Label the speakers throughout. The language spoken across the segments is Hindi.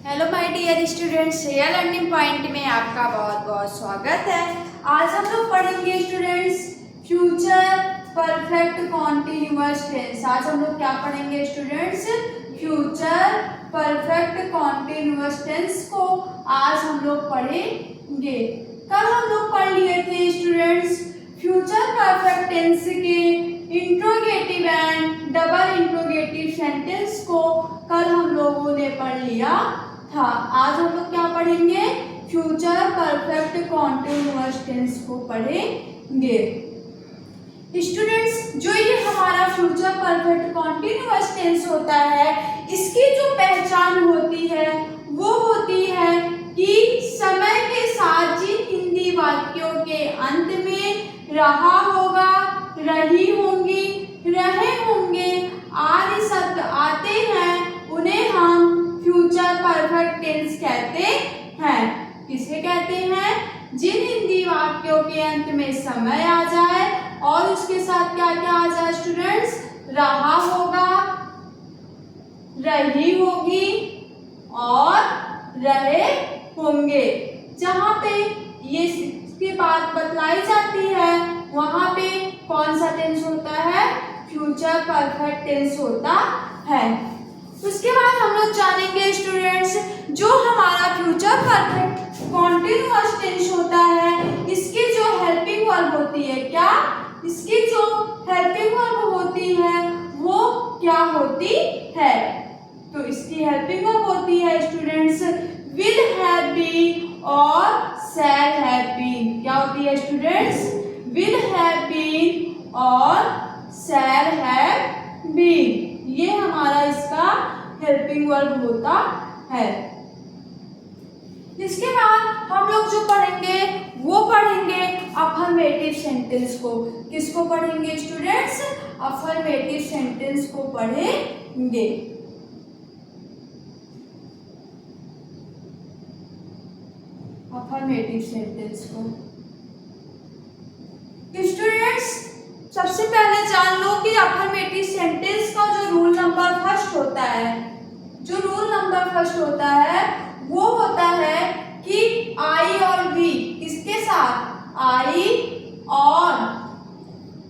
Speaker 1: Hello my dear students, real learning point में आपका बहुत बहुत स्वागत है। आज हम लोग पढ़ेंगे students future perfect continuous tense. आज हम लोग क्या पढ़ेंगे students? Future perfect continuous tense को आज हम लोग पढ़ेंगे। कल हम लोग पढ़ लिए थे स्टूडेंट्स फ्यूचर परफेक्ट टेंस के interrogative and double interrogative sentence को कल हम लोगों ने पढ़ लिया था। आज हम लोग क्या पढ़ेंगे? फ्यूचर परफेक्ट कॉन्टिन्यूअस टेंस को पढ़ेंगे। स्टूडेंट्स, जो ये हमारा फ्यूचर परफेक्ट कॉन्टिन्यूअस टेंस होता है, इसकी जो पहचान होती है वो होती है कि समय के साथ जिन हिंदी वाक्यों के अंत में रहा होगा, रही होंगी, रहे होंगे आदि शब्द आते हैं, उन्हें हम फ्यूचर परफेक्ट टेंस कहते हैं। किसे कहते हैं? जिन हिंदी वाक्यों के अंत में समय आ जाए और उसके साथ क्या क्या आ जाए स्टूडेंट्स? रहा होगा, रही होगी और रहे होंगे। जहाँ पे ये इसकी बात बतलाई जाती है वहां पे कौन सा टेंस होता है? फ्यूचर परफेक्ट टेंस होता है। उसके बाद हम लोग जानेंगे स्टूडेंट्स, जो हमारा फ्यूचर परफेक्ट कॉन्टिन्यूअस टेंस होता है, इसकी जो हेल्पिंग वर्ब होती है, क्या इसकी जो हेल्पिंग वर्ब होती है वो क्या होती है? तो इसकी हेल्पिंग वर्ब होती है स्टूडेंट्स विल हैव बीन और शैल हैव बीन। क्या होती है स्टूडेंट्स? विल हैव बीन और शैल हैव बीन। ये हमारा इसका हेल्पिंग वर्ब होता है। इसके बाद हम लोग जो पढ़ेंगे वो पढ़ेंगे अफर्मेटिव सेंटेंस को। किसको पढ़ेंगे स्टूडेंट्स? अफर्मेटिव सेंटेंस को पढ़ेंगे। अफर्मेटिव सेंटेंस को स्टूडेंट्स सबसे पहले जान लो कि अफर्मेटिव सेंटेंस का जो रूल नंबर फर्स्ट होता है, जो रूल नंबर फर्स्ट होता है वो होता है कि आई और वी, किसके साथ? आई और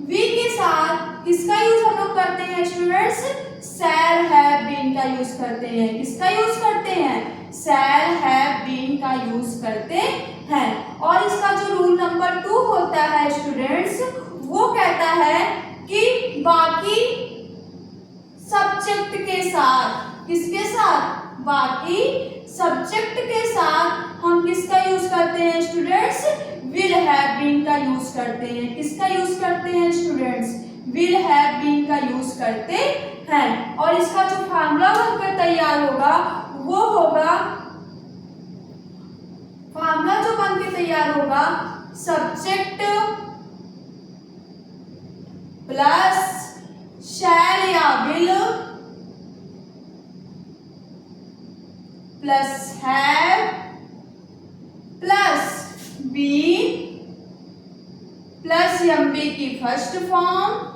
Speaker 1: वी के साथ किसका यूज हम लोग करते हैं स्टूडेंट्स? शैल हैव बीन का यूज करते हैं। किसका यूज करते हैं? शैल हैव बीन का यूज करते हैं। और इसका जो रूल नंबर 2 होता है स्टूडेंट्स, वो कहता है कि बाकी सब्जेक्ट के साथ, किसके साथ? बाकी सब्जेक्ट के साथ हम किसका यूज करते हैं स्टूडेंट्स? विल हैव बीन का यूज करते हैं। किसका यूज करते हैं स्टूडेंट्स? विल हैव बीन का यूज करते हैं। और इसका जो फार्मूला बनकर तैयार होगा वो होगा, फार्मूला जो बन के तैयार होगा, सब्जेक्ट प्लस शैल या will plus have plus been plus एमबी की first form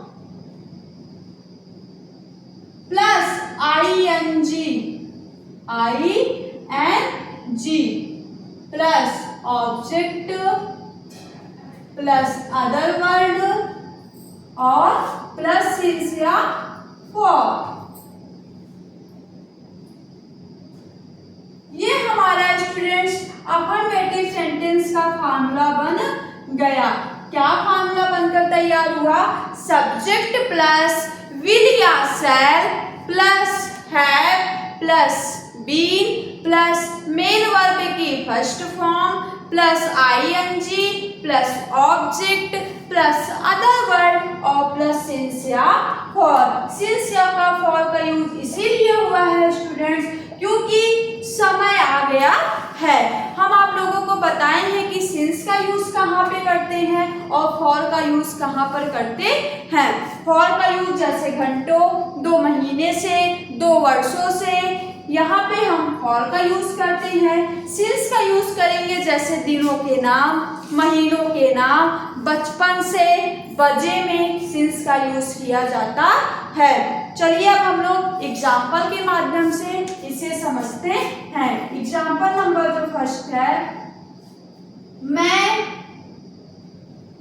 Speaker 1: plus ING plus object plus other word और प्लस सिंस या फॉर। ये हमारा स्टूडेंट्स अफर्मेटिव सेंटेंस का फार्मूला बन गया। क्या फार्मूला बनकर तैयार हुआ? सब्जेक्ट प्लस विल या shall plus have plus been plus main verb की first form plus ING plus object plus other word और प्लस सिंस या फॉर। सिंस या का फॉर का यूज इसीलिए हुआ है स्टूडेंट्स क्योंकि समय आ गया है। हम आप लोगों को बताए हैं कि सिंस का यूज कहाँ पे करते हैं और फॉर का यूज कहाँ पर करते हैं। फॉर का यूज जैसे घंटों, 2 महीने से, 2 वर्षों से, यहाँ पे हम फॉर का यूज करते हैं। सिंस का यूज करेंगे जैसे दिनों के नाम, महीनों के नाम, बचपन से, बजे में सिंस का यूज किया जाता है। चलिए अब हम लोग एग्जाम्पल के माध्यम से इसे समझ समझते हैं। एग्जाम्पल नंबर जो फर्स्ट है, मैं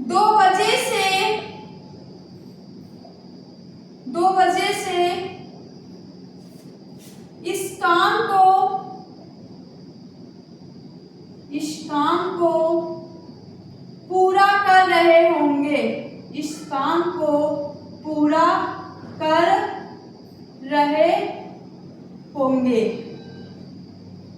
Speaker 1: 2 बजे से इस काम को पूरा कर रहे होंगे। इस काम को पूरा कर रहे होंगे।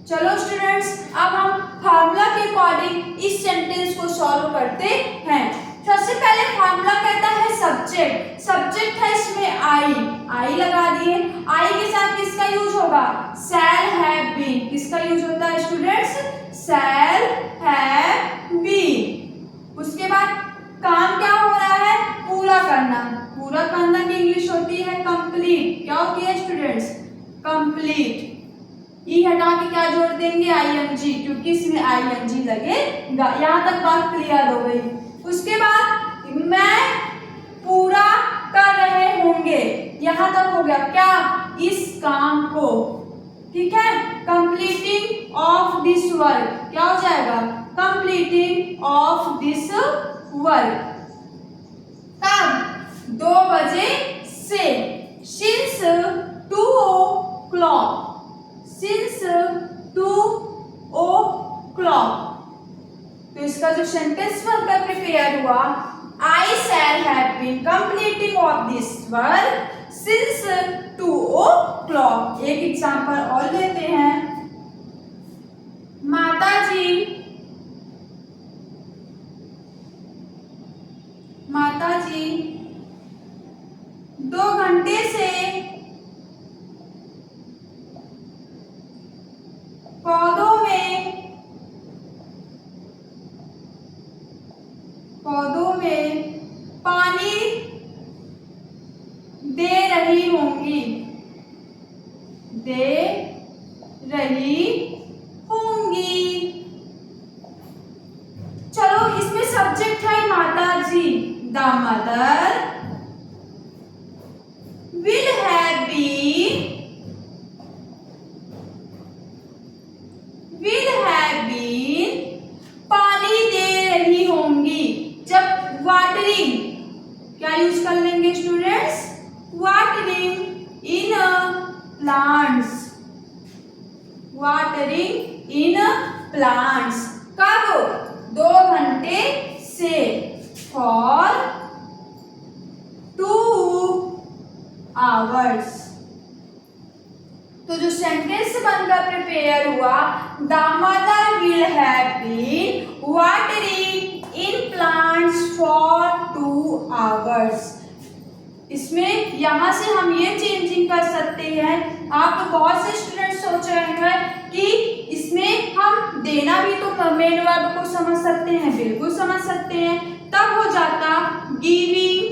Speaker 1: चलो स्टूडेंट्स, अब हम फार्मूला के अकॉर्डिंग इस सेंटेंस को सॉल्व करते हैं। सबसे पहले फार्मूला कहता है सब्जेक्ट। सब्जेक्ट है इसमें आई लगा दिए। आई के साथ किसका यूज होगा? Shall have been. किसका यूज होता है स्टूडेंट्स? Shell have been. उसके बाद काम क्या हो रहा है? पूरा करना। पूरा करना की इंग्लिश होती है कंप्लीट। क्या होती है स्टूडेंट्स? कंप्लीट। ई हटा के क्या जोड़ देंगे? आईएनजी, क्योंकि इसमें आईएनजी लगेगा। यहाँ तक बात क्लियर हो गई। उसके बाद मैं पूरा कर रहे होंगे, यहाँ तक हो गया क्या? इस काम को। ठीक है, कंप्लीटिंग ऑफ दिस वर्क क्या हो जाएगा? Completing of this work. कब? 2 बजे से। Since 2 o'clock। Since 2 o'clock। तो इसका जो सेंटेंस बनकर प्रिपेयर हुआ, I shall have been completing of this work since 2 o'clock। एक एग्जांपल और लेते हैं। माताजी 2 घंटे से पौधों में पानी दे रही होंगी। चलो, इसमें सब्जेक्ट है माताजी। The mother will have been पानी दे रही होंगी। जब वाटरिंग क्या यूज कर लेंगे students? Watering in plants. Watering in plants. कब? 2 घंटे से। For 2 hours। तो जो सेंटेंस बनकर प्रिपेयर हुआ, the mother will have been watering in plants for 2 hours। इसमें यहाँ से हम ये चेंजिंग कर सकते हैं। आप तो बहुत से स्टूडेंट सोच रहे हैं कि इसमें हम देना भी तो मेन वर्ब को समझ सकते हैं। बिल्कुल समझ सकते हैं। तब हो जाता गिविंग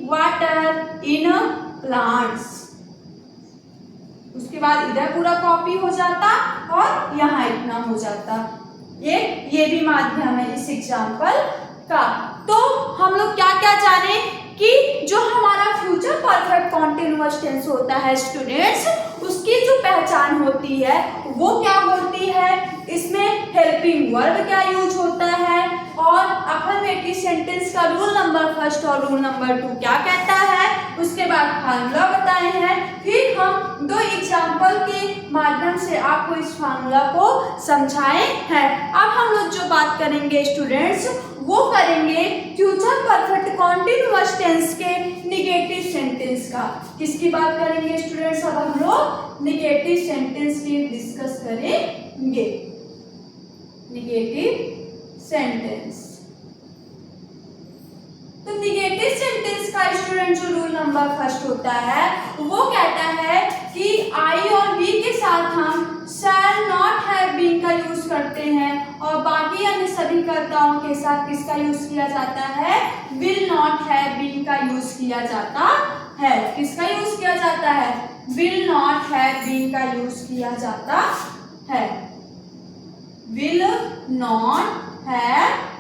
Speaker 1: वाटर इन प्लांट्स। उसके बाद इधर पूरा कॉपी हो जाता और यहाँ इतना हो जाता। ये भी माध्यम है इस एग्जाम्पल का। तो हम लोग क्या क्या जाने कि जो हमारा फ्यूचर परफेक्ट कॉन्टिन्यूअस टेंस होता है स्टूडेंट्स, उसकी जो पहचान होती है वो क्या होती है? इसमें हेल्पिंग वर्ब क्या यूज होता है और अफर्मेटिव सेंटेंस का रूल नंबर फर्स्ट और रूल नंबर 2 क्या कहता है। उसके बाद फार्मूला बताए हैं। फिर हम 2 एग्जाम्पल के माध्यम से आपको इस फार्मूला को समझाए हैं। अब हम लोग जो बात करेंगे स्टूडेंट्स, वो करेंगे फ्यूचर परफेक्ट कॉन्टिन्यूअस टेंस के निगेटिव सेंटेंस का। किसकी बात करेंगे स्टूडेंट्स? अब हम लोग निगेटिव सेंटेंस की डिस्कस करेंगे। Negative sentence. तो निगेटिव सेंटेंस का स्टूडेंट जो रूल नंबर फर्स्ट होता है वो कहता है कि आई और वी के साथ हम शैल नॉट हैव बीन का यूज करते हैं और बाकी अन्य सभी कर्ताओं के साथ किसका यूज किया जाता है? विल नॉट हैव बीन का यूज किया जाता है। किसका यूज किया जाता है? विल नॉट हैव बीन का यूज किया जाता है। Will not have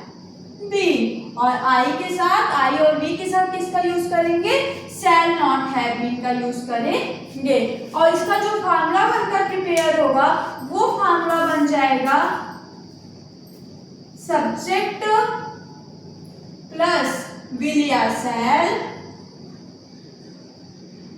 Speaker 1: been. और आई के साथ, आई और वी के साथ किसका यूज करेंगे? शैल नॉट हैव बीन का यूज करेंगे। और इसका जो फार्मूला बनकर प्रिपेयर होगा वो फार्मूला बन जाएगा सब्जेक्ट प्लस विल या शैल,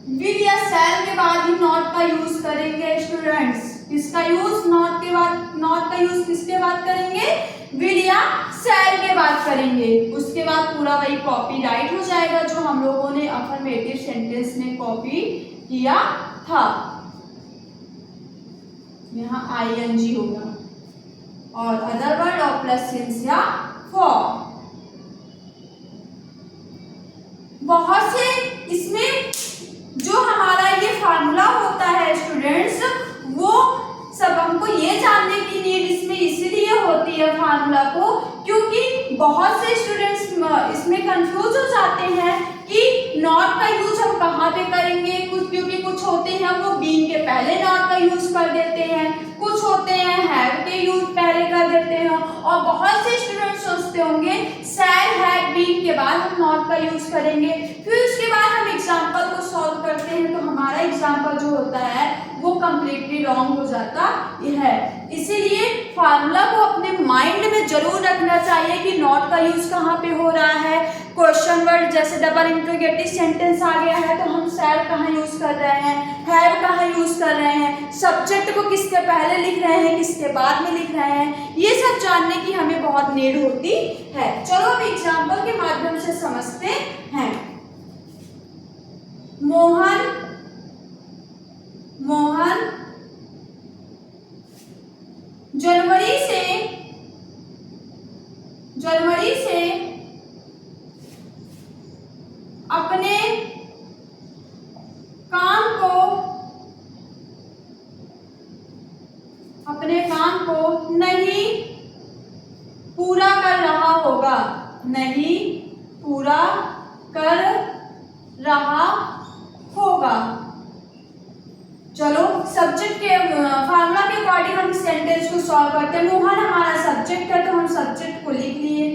Speaker 1: विल या शैल के बाद ही नॉट का यूज करेंगे स्टूडेंट्स। इसका यूज नॉट के बाद, नॉट का यूज किसके बाद करेंगे, विल या शैल के बाद करेंगे। उसके बाद पूरा वही कॉपी राइट हो जाएगा जो हम लोगों ने अफर्मेटिव सेंटेंस में कॉपी किया था। यहाँ ing होगा और अदर वर्ड और प्लस सिंस या फॉर। बहुत से इसमें जो हमारा ये फार्मूला होता है स्टूडेंट्स, वो सब हमको ये जानने की नीड इसमें इसीलिए होती है फार्मूला को, क्योंकि बहुत से स्टूडेंट्स इसमें कंफ्यूज हो जाते हैं कि नॉट का यूज हम कहाँ पे करेंगे। कुछ क्योंकि कुछ होते हैं वो बीइंग के पहले नॉट का यूज कर देते हैं, कुछ होते हैं हैव के यूज पहले कर देते हैं, और बहुत से स्टूडेंट सोचते होंगे शैल हैव बीन के बाद हम नॉट का यूज करेंगे। फिर उसके बाद हम एग्जाम्पल को सॉल्व करते हैं तो हमारा एग्जाम्पल जो होता है वो कंप्लीटली रॉन्ग हो जाता है। इसीलिए फार्मूला को अपने माइंड में जरूर रखना चाहिए कि नॉट का यूज कहाँ पे हो रहा है। क्वेश्चन वर्ड जैसे डबल इंट्रोगेटिव सेंटेंस आ गया है तो हम शैल कहाँ यूज कर रहे हैं, हैव कहाँ यूज कर रहे हैं, सब्जेक्ट को किसके पहले लिख रहे हैं, किसके बाद में लिख रहे हैं, ये सब जानने की हमें बहुत नीड होती है। चलो अब एग्जाम्पल के माध्यम से समझते हैं। मोहन जनवरी से अपने काम को नहीं पूरा कर रहा होगा, नहीं पूरा कर रहा होगा। चलो सब्जेक्ट के फार्मूला के अकॉर्डिंग हम सेंटेंस को सॉल्व करते हैं। मोहन हमारा सब्जेक्ट है तो हम सब्जेक्ट को लिख लिए।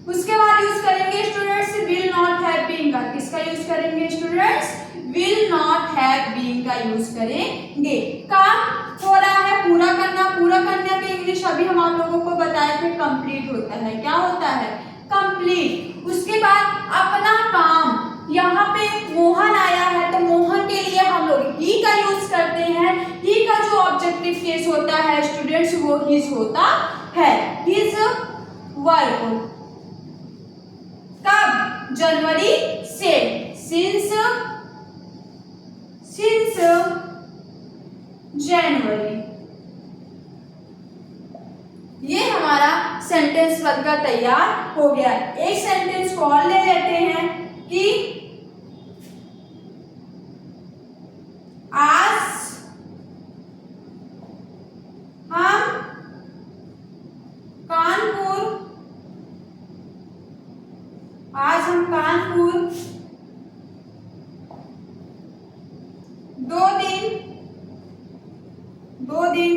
Speaker 1: उसके बाद यूज करेंगे students will not have been का। किसका यूज करेंगे students, will not have been का यूज करेंगे। काम हो रहा है पूरा करना, पूरा करने के इंग्लिश अभी हम आप लोगों को बताए थे कंप्लीट होता है। क्या होता है, कंप्लीट। उसके बाद अपना काम, यहाँ पे मोहन आया है तो मोहन के लिए हम लोग ही का यूज करते हैं। ही का जो ऑब्जेक्टिव केस होता है स्टूडेंट्स वो हिज होता है, हिज वर्क। कब, जनवरी से, सिंस जनवरी। ये हमारा सेंटेंस बनकर तैयार हो गया। एक सेंटेंस को और ले लेते हैं कि आज हम कानपुर 2 दिन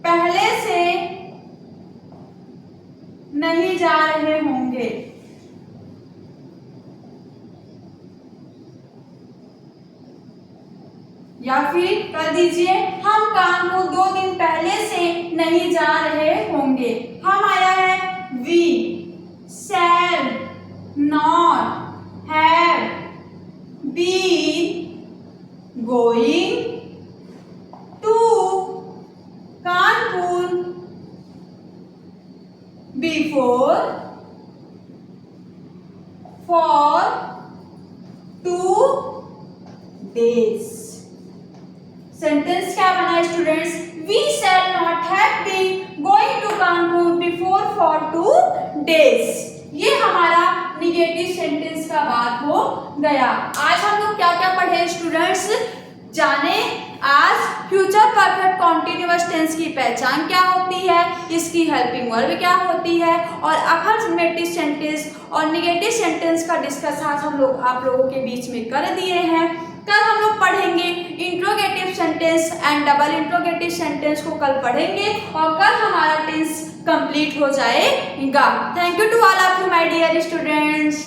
Speaker 1: पहले से नहीं जा रहे होंगे। या फिर कर दीजिए हम कानपुर 2 दिन पहले से नहीं जा रहे होंगे। हम आया है we shall not have been going to Kanpur before for 2 days। Sentence क्या बना students, we shall not have been going to Kanpur before for 2 days। ये हमारा निगेटिव सेंटेंस का बात हो गया। आज हम लोग क्या क्या पढ़े स्टूडेंट्स, जाने आज फ्यूचर परफेक्ट कॉन्टिन्यूअस टेंस की पहचान क्या होती है, इसकी हेल्पिंग वर्ब क्या होती है, और अफर्मेटिव सेंटेंस और निगेटिव सेंटेंस का डिस्कस आज हम लोग आप लोगों के बीच में कर दिए हैं। कल हम लोग पढ़ेंगे interrogative sentence and double interrogative sentence को कल पढ़ेंगे और कल हमारा टेंस कंप्लीट हो जाएगा। Thank you to all of you my dear students.